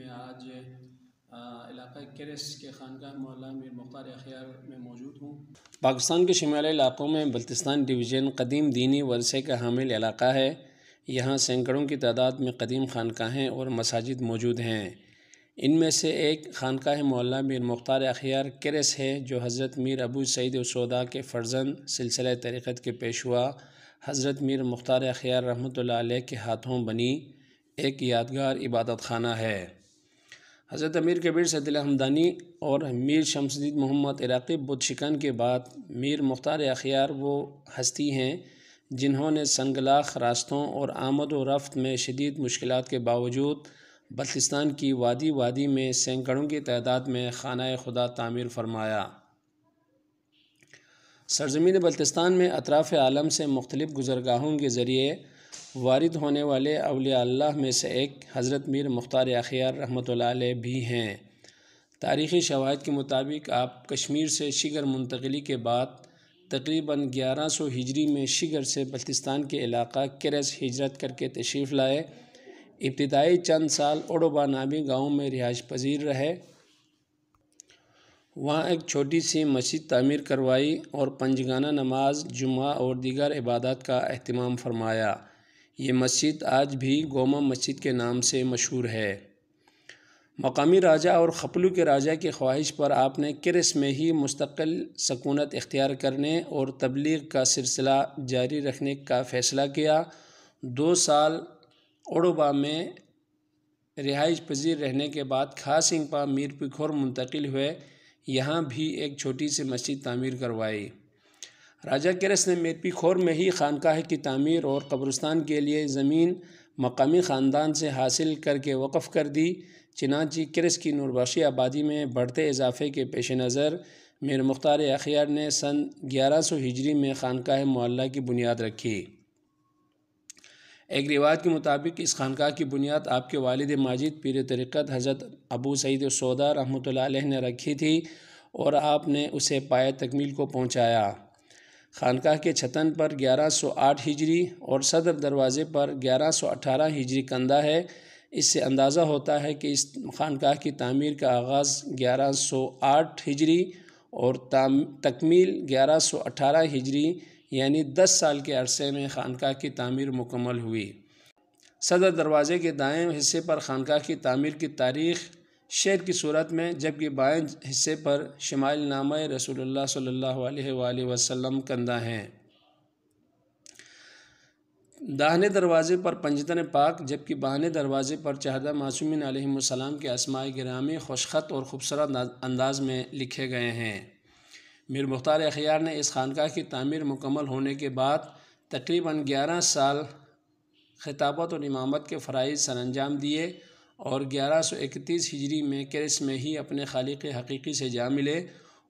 मैं आज इलाक़ा केरस के खानकाह मौला मीर मुख्तार अखियार में मौजूद हूँ। पाकिस्तान के शुमाली इलाक़ों में बल्तिस्तान डिवीज़न कदीम दीनी वरसे का हामिल इलाक़ा है। यहाँ सैकड़ों की तादाद में कदीम खानकाहें और मसाजिद मौजूद हैं। इनमें से एक खानकाह मौला मीर मुख्तार अखियार केरस है, जो हज़रत मीर अबू सईद सौदा के फ़र्जंद सिलसिला तरीक़त के पेशवा हज़रत मीर मुख्तार अखियार रहमतुल्लाह अलैह के हाथों बनी एक यादगार इबादत खाना है। हज़रत अमीर कबीर सैयद हमदानी और मीर शमसुद्दीन मोहम्मद इराक़ी बुतशिकन के बाद मीर मुख्तार अखियार वो हस्ती हैं जिन्होंने संगलाख रास्तों और आमद व रफ्त में शदीद मुश्किलात के बावजूद बल्तिस्तान की वादी वादी में सैकड़ों की तादाद में खाना खुदा तामीर फरमाया। सरज़मीन बल्तिस्तान में अतराफ़ आलम से मुख्तलिफ़ गुज़रगाहों के ज़रिए वारिद होने वाले औलिया अल्लाह में से एक हज़रत मीर मुख्तार अखियार रहमतुल्लाह अलैह भी हैं। तारीख़ी शवाहिद के मुताबिक आप कश्मीर से शिगर मुंतक़िली के बाद तकरीबन 1100 हिजरी में शिगर से बल्तिस्तान के इलाक़ा केरस हिजरत करके तशरीफ़ लाए। इब्तिदाई चंद साल ओडोबा नामी गाँव में रिहाइश पजीर रहे। वहाँ एक छोटी सी मस्जिद तामीर करवाई और पंजगाना नमाज, जुम्मा और दीगर इबादत का अहतमाम फरमाया। ये मस्जिद आज भी गोमा मस्जिद के नाम से मशहूर है। मकामी राजा और खपलू के राजा की ख्वाहिश पर आपने केरस में ही मुस्तकिल सकूनत इख्तियार करने और तबलीग का सिलसिला जारी रखने का फ़ैसला किया। 2 साल ओडोबा में रिहाइश पजीर रहने के बाद खासिंगपा मीरपिखोर मुंतकिल हुए। यहाँ भी एक छोटी सी मस्जिद तामीर करवाई। राजा केरस ने मीरपिखोर में ही खानकाह की तामीर और कब्रिस्तान के लिए ज़मीन मकामी ख़ानदान से हासिल करके वक़फ़ कर दी। चनांचे केरस की नूरबख्शी आबादी में बढ़ते इजाफ़े के पेश नज़र मीर मुख्तार अखियार ने सन 1100 हिजरी में खानकाह मुअल्ला की बुनियाद रखी। एक रिवायत के मुताबिक इस खानकाह की बुनियाद आपके वालिद माजिद पीर तरीक़त हज़रत अबू सईद सौदा रहमतुल्लाह अलैह ने रखी थी और आपने उसे पाए तकमील को पहुँचाया। खानकाह के छतन पर 1108 हिजरी और सदर दरवाज़े पर 1118 हिजरी कंधा है। इससे अंदाज़ा होता है कि इस खानकाह की तामीर का आगाज़ 1108 हिजरी और तकमील 1118 हिजरी यानी 10 साल के अरसे में खानकाह की तामीर मुकम्मल हुई। सदर दरवाज़े के दाएं हिस्से पर खानकाह की तामीर की तारीख़ शेर की सूरत में, जबकि बाएं हिस्से पर शमाइल नामा रसूलुल्लाह सल्लल्लाहु अलैहि वसल्लम कंधा हैं। दाहिने दरवाज़े पर पंजतन पाक, जबकि बाहने दरवाज़े पर चहदा मासूमीन अलैहिमुस्सलाम के अस्माए गिरामी खुशख़त और ख़ूबसूरत अंदाज में लिखे गए हैं। मीर मुख्तार अखियार ने इस खानकाह की तामीर मुकम्मल होने के बाद तकरीबन 11 साल खिताबत और इमामत के फ़राइज़ सरअंजाम दिए और 1131 हिजरी में केरस में ही अपने खालिक हकीकी से जा मिले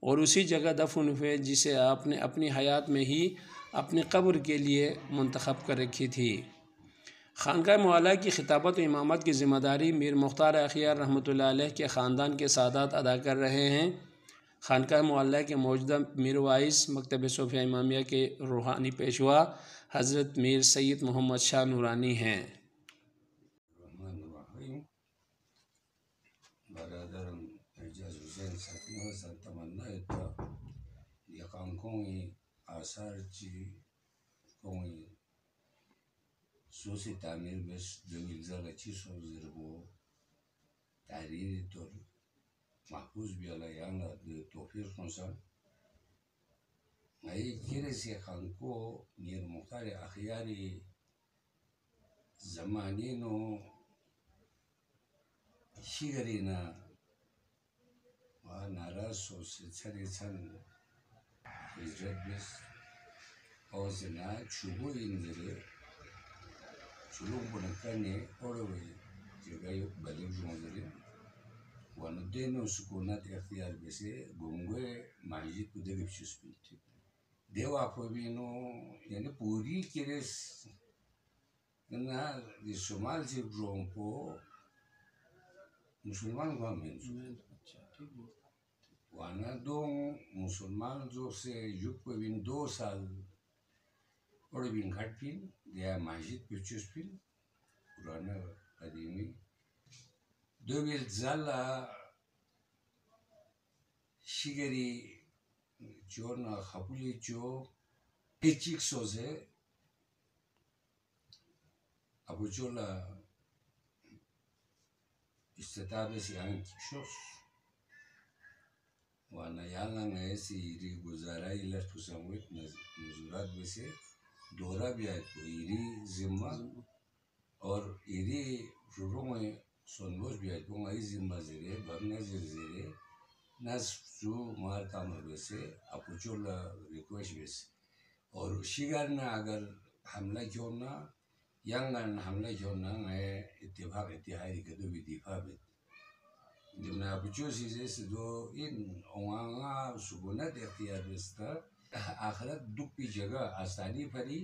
और उसी जगह दफन हुए जिसे आपने अपनी हयात में ही अपनी कब्र के लिए मुंतखब कर रखी थी। खानकाह मुअल्ला की खिताबत और इमामत की ज़िम्मेदारी मीर मुख्तार अखियार रहमतुल्लाह अलैह के ख़ानदान के सादात अदा कर रहे हैं। खानकाह मुअल्ला के मौजूदा मीर वाइस मकतब सोफिया इमामिया के रूहानी पेशवा हज़रत मीर सैयद मोहम्मद शाह नूरानी हैं। सोसी तामीर बस जमील जगह चीज़ों ज़रूर तारीख़ तो महफूज भी अला यांगा तोफ़ीर कंसन नई केरसी खान को मीर मुख्तार अखियारी ज़मानी नो शिगरीना वहाँ नाराज़ सोचे चले चल हिजरत बस और जना चुबो इंजरे चुबो बनकने और वे जगह बलिव जोंजरे वानु देनो सुकूनत अख्तियार बसे गुंगे माजिद को देख चुस्पिल देवा फबिनो यानी पूरी केरस ना दिसुमाल से ग्रोंपो मुसलमान गवर्नमेंट वाना दों मुसलमान जो से युग को बिन 2 साल और बिन घाटपिन दिया माजिद पिचुस्पिल पुराना कदीमी دوبل زلا شیگری جورنا خپولی جو پیچیک سوزه ابو جولا استتابه سیان کشوس وانا یالا نهسی ری گزارا ایلر پسامویت نزورات بسه دورا بیاید کو ایری زمه और इरी शुरू में सोनबोस भी आज बोंगा इस जिम्मा ज़रिए बगने ज़रिए नस जो मारता मर वैसे अपुचोला रिक्वेस्ट वैसे और शिकार ना अगर हमला क्यों ना यंगन हमला क्यों ना मैं इत्तिहादी कदू भी दिफा भी जब ना अपुचोस इसे दो इन ओंगा सुबुना देखिया बेस्ता आखिरत दुख की जगह आसानी परी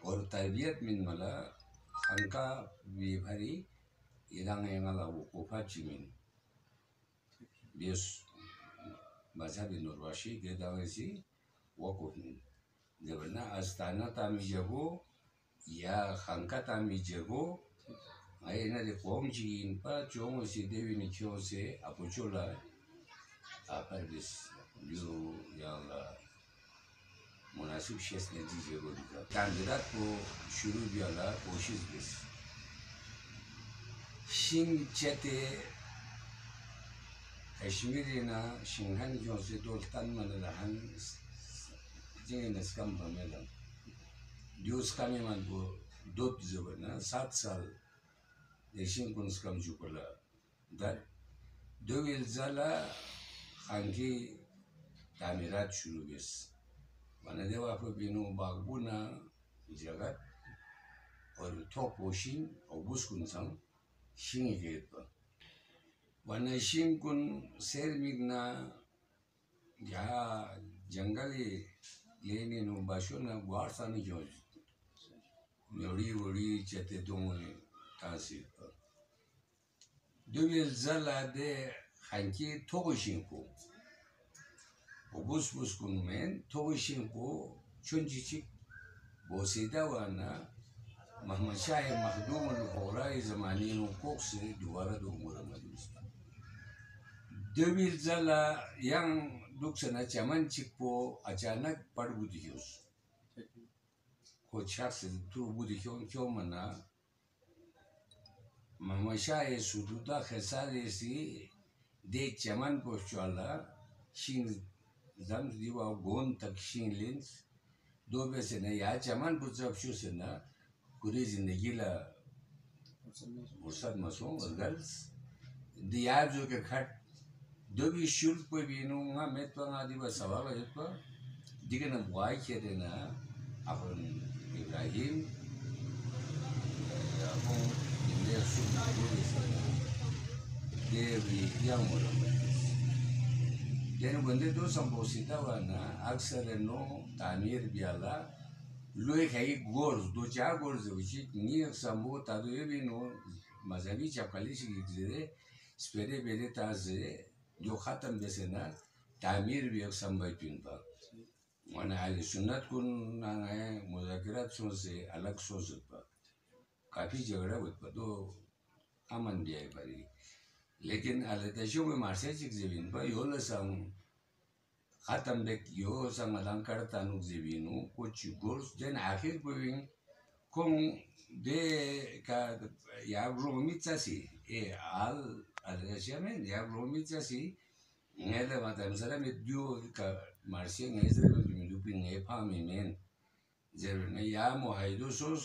और तरबियत min mala angka bihari ilang engala wukufa cimin bios mazhabi nurwashi gedawesi wakufin dewana astana tami jago ya angka tami jago ayena de komji inpa chongo si dewi ni kyose apochola aparbis yu yala मुनासिब शेष ने दी जरूरी था candidate को शुरू भी आला कोशिश बिस शिंग चेते कश्मीरी ना शिंगहन जो से दो तन मन रहन जिंगे नस्कम बमेला ड्यूस कमी मन को दो जबर ना 7 साल देशिंग को नस्कम जुपला दर दो विलज़ला खानकी तामीरात शुरू बिस Wanadewa hapo binu baguna jagat और थोक पोशिंग और बुस्कुन संग शिंग गेट पर wana शिंग कुन शेर मिगना या जंगली लेने नु बाशोना वारसानी क्यों मेरी वरी चेते दोंगे तासी पर दुबिल ज़ला दे खानकी थोक शिंग को बus kunmen togishin ko chunjichik bosida wana mahmashah makhdum al-khawrai zamanin kokse duwara dumura madus debil zala yang duksana chaman chikpo achanak padbudios ko chaks turbudion kyomana mahmashah sududa khasale si de chaman pochwala shin जम दिवा गोन तक शिंलिंस दो बेसे ने या चमन बुझब शुसे ना पूरी जिंदगी ला मुर्सद मसों गर्ल्स दिया जो के खट दो भी शुल्क पे भी नुंगा मेट पर ना दिवा सवाल है पर दिखे ना बुआई के देना अपन इब्राहिम अपन इंडिया शुल्क दे भी yang Jadi benda tu samposita wana aksar no tamir biala lui kai gors do cha gors uchi ni sambo tadu ebi no mazabi chapkali sigidire spere bere taze jo khatam besena tamir bi sambai pinpa wana ali sunnat kun na muzakirat sonse alag sozpa काफी झगड़ा होता तो अमन भी है परी लेकिन अलग में मार्से चिक ज़मीन पर योल संग ख़त्म देख यो संग अलंकार तानुक ज़मीनों कुछ गोर्स जन आखिर पुविंग कौन दे का या ब्रोमिट सी आल अलग में या ब्रोमिट सी नेले मतलब सर में दियो का मार्से नेज़र में मिलूपिंग है पामी में जब न या मुहाइदो सोस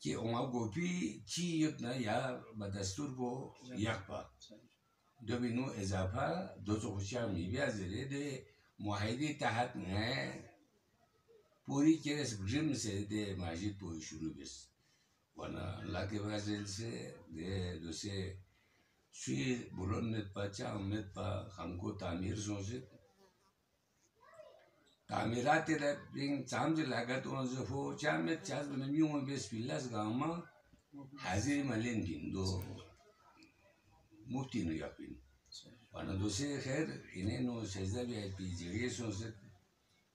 कि उन्हें गोपी ची युद्ध या बदस्तूर को याक्पा दो बिनु इजाफा दो चौकिया मिबिया ज़रिए दे मुहाइदी तहत ने पूरी केस ग्रिम से दे माजिद पूरी शुरू बिस वरना लाके बाज़िल से दे दूसरे सुई बुलन में पचा में पा हमको तामीर सोचे तामीरात रे बिंग चांद लागत उनसे हो चामें चांद में म्यूं बेस पिल्लास गामा हाजिर मलिन बिंदो मुफ्ती नु यापिन वाना दूसरे खैर इन्हें नो सज़ा भी आई पी जगह सोचे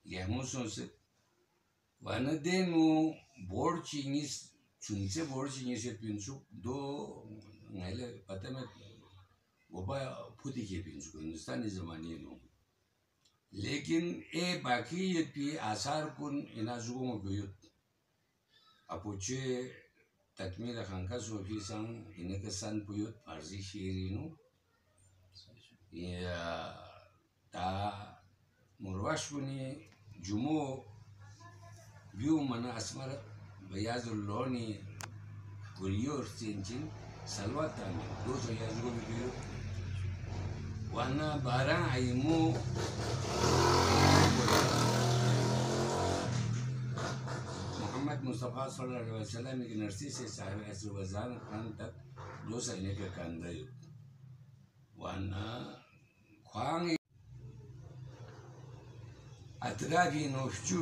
यमो सोचे वाना दे नो बोर्ड चीनिस चुनसे बोर्ड चीनिस पिंसु दो ngale patame goba puti ke pinsu Hindustani zamani no लेकिन ए बाकी ये पी आसार कुन इना जुगों बियुत अपुचे तकमील खानका सोफी संग इन्हें के सन बियुत फारसी शेरीनु या ता मुरवाश कुनी जुमो बियु मना असमर बयाजुल्लोनी गुलियोर चिंचिन सलवाता में दो सौ या जुगों बियुत वाना बारह आइमो मोहम्मद मुस्तफ़ा सल्लल्लाहु अलैहि वसल्लम की नरसी से साहिब अज़रबैजान खान तक दो सैने के कंदे वाना ख्वांग अतराफी नोफ्चू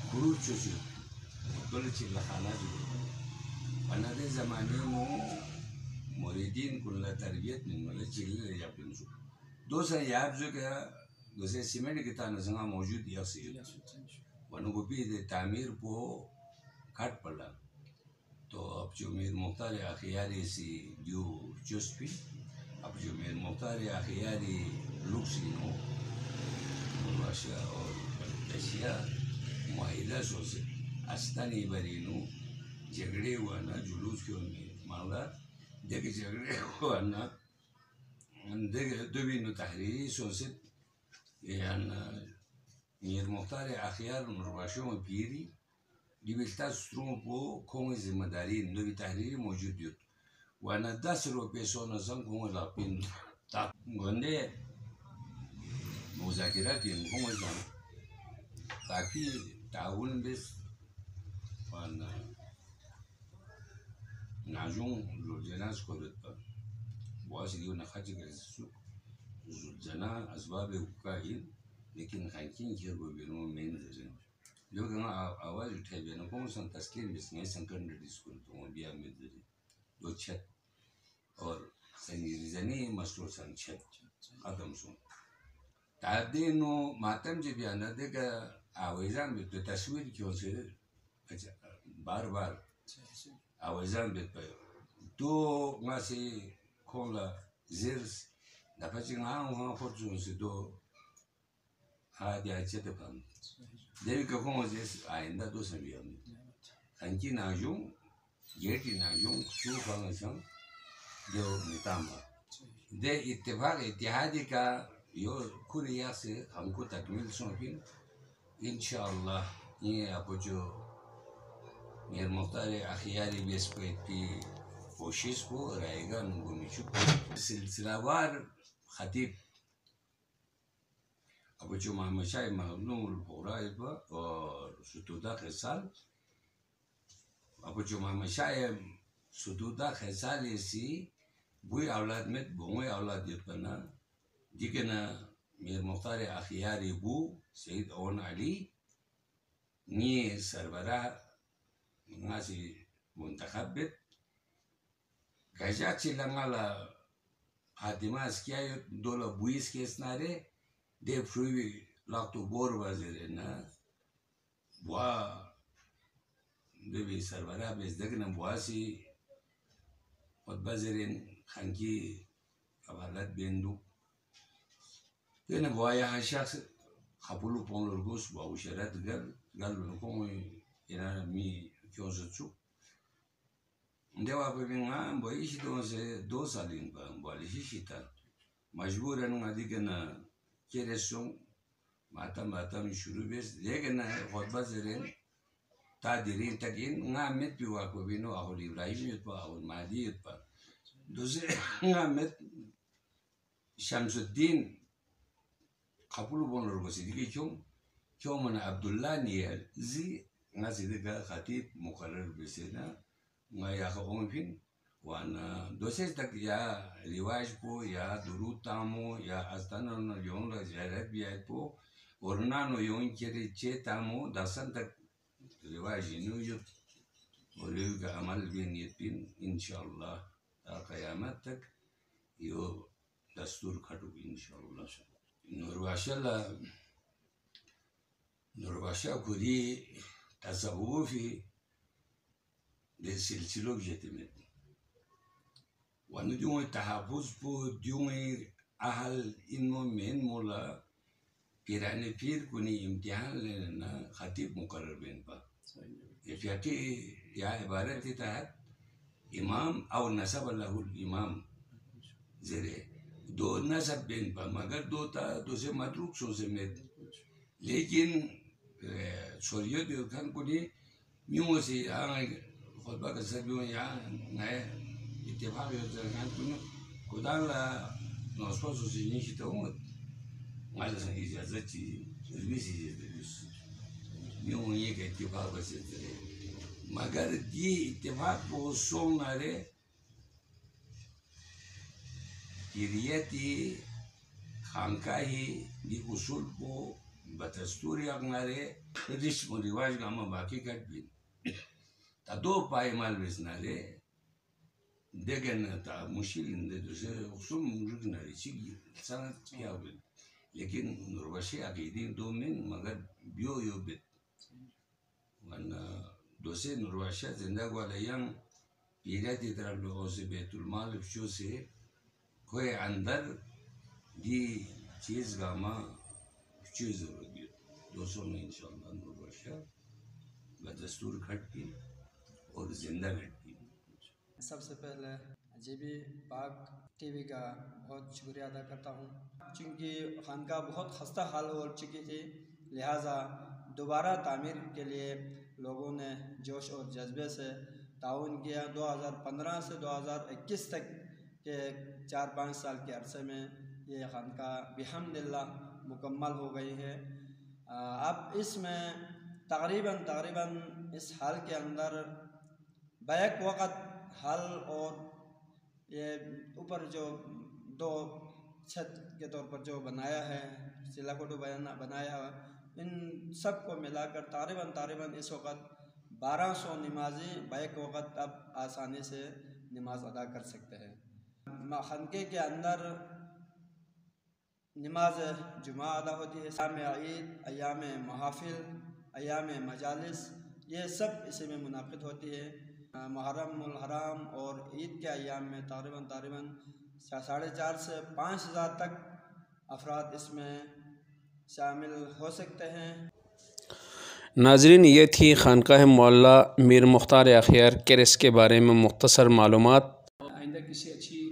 खुरुचुचु कुलची लखाना जो वाना दे ज़माने में मुरीदीन कुल्ला तरबियत में मतलब चिल्ले जापिंसु दो सौ यार जो क्या जैसे सीमेंट की तान संगा मौजूद या सी वनुगुपी दे तामीर पो काट पड़ा तो अब जो मेरे मुख्तार आखियारी सी जो चुस्पी अब जो मेरे मुख्तार आखियारी लुक्सी नो वाशा और दशिया माहिला सोचे अस्तानी बरीनु झगड़े हुआ ना जुलूस क्यों नहीं माला देखे झगड़े हुआ ना देखे दुबी नु तहरीरी सोचे याना मेरे मुख्तार आखियार मुरवाशों में पीरी दिविल्ता स्ट्रों पो कोंगे ज़िम्मेदारी दुबी तहरीरी मौजूद युत वाना 10 रुपए सोना संग कोंगे लापिन ता गंदे मुज़ाकिरात इन कोंगे जान ताकि ताउन बिस वाना नाजुं लोजेनास कोरत पर वासिलियो नखाची करसु जना असबाब उकाइन लेकिन खानकिन किया गोबिनो मेन जरिन लोग ना आवाज उठाए बिना कौन सा तस्लीम बिस्ने संकल्प डिस्कुल तो बिया में जरी दो छत और संगीज़नी मसलो संचत आदम सुन तादिनो मातम जब याना देगा आवाज़ां में तो तस्वीर क्यों से बार बार आवाज़ां में तो मासे कोला ज़िर्स दापची वहाँ फोटों से दो हाथ या चेते पान देवी का कौन से आइंदा दो सभी हम अंकी नाजुं येटी नाजुं चू फंक्शन जो नितामा दे इत्तेहादी का यो कुरिया से हमको तकमील सोफिन इंशाअल्लाह ये आपको जो मेरे मुख्तार आखियारी बेस पे की कोशिश को रहेगा नुगुमिशु सिलसिलावार खतीब अब जो मामशाई महलूल बोराइब और सुतुदा खसाल अब जो मामशाई सुतुदा खसाल इसी बुई औलाद में बुई औलाद युतना दिखना मेरे मुख्तार आखियारी बू सईद ओन अली नी सरबरा ngasih muntakhabit kaja cilangala hatimas kiayo dola buis kesnare de frui lakto bor wazirena bua debi sarbara bez degna buasi od bazirin khanki abalat bendu kena buaya shakhs khapulu ponlorgus bua usharat gal nukomo ina mi क्योंसु देवा पे भी ना बोई she तो से 2 साल इन पर बोली शीता मजबूर है ना दिखे ना केरेसों माता में शुरू बेस लेकिन ना बहुत बाज़रें तादिरीन तकिन ना मित भी वाको भी नो आहोल इब्राहिम युद्ध पर आहोल मादी युद्ध पर दूसरे ना मित शम्सुद्दीन खापुलु बोलने को सिद्धि क्यों मना अब्दुल्ला नियर जी ngasih dega khatib mukarrar besena ngaya ka omfin wana doses tak ya riwaj po ya durut tamu ya astana no yong la jarat biya po orna no yong kere che tamu dasan tak riwaj inu yut oleh ga amal bin yitin insyaallah ta qiyamat tak yo dastur khatu insyaallah nurwasha kuri tasawufi de silsilok jetimet wanu diu tahafuz po diu ahal inmo men mola pirane pir kuni imtihan lena khatib muqarrar ben pa yaki ya ibarat tahat imam aw nasab lahu imam zere दो नसब Ben पर मगर दो था दो से मदरुक सो से में लेकिन सोरियो दिल खान को नहीं म्यूं से आंग खुदा का सब यूं यहाँ नए इत्तेफाक यो खान को नहीं खुदा ला नौस्पा सो से नहीं किया हूँ मालूम है इजाज़त ची रिश्ते म्यूं ये के इत्तेफाक बसे मगर ये इत्तेफाक को सोम नारे किरियती खानकाही दी उसूल को बतस्तूरी अगनारे रिश्म रिवाज गामा बाकी कट भी तदो पाए माल बिस्नारे देगन ता मुश्किल इंदे दूसरे उसूल मुझे नारी चिकी संग क्या हुए लेकिन नूरवशी अकीदी दो में मगर बियो यो बित वरना दूसरे नूरवशी जिंदा वाले यंग किरियती तरफ लोगों से बेतुल माल फिशो से कोई अंदर ये चीज़ गामा चीज़ होगी 200 में इंशाल्लाह नूरबशा बदस्तूर खटकी और जिंदा खटकी। सबसे पहले जीबी पाक टीवी का बहुत शुक्रिया अदा करता हूँ क्योंकि खानका बहुत खस्ता हाल हो चुकी थी लिहाजा दोबारा तामीर के लिए लोगों ने जोश और जज्बे से ताउन किया। 2015 से 2021 तक के 4-5 साल के अरसे में ये खानका बिहम्दिल्लाह मुकम्मल हो गई है। अब इसमें तकरीबन इस हाल के अंदर बैक वक़्त हल और ये ऊपर जो 2 छत के तौर पर जो बनाया है सिलाकोटो बनाया इन सब को मिलाकर तकरीबन इस वक़्त 1200 नमाजी बैक वक़्त अब आसानी से नमाज अदा कर सकते हैं। खानके के अंदर नमाज जुमा अदा होती है, अयाम ईद, अयाम महाफिल, अयाम मजालिस ये सब इसी में मुनाक़िद होती है। मुहर्रमुल हराम और ईद के अयाम में तकरीबन 4,500 से 5,000 तक अफराद इसमें शामिल हो सकते हैं। नाज़रीन, ये थी खानकाह मौला मीर मुख्तार अखियार केरस के बारे में मुख्तसर मालूमात। आइंदा किसी अच्छी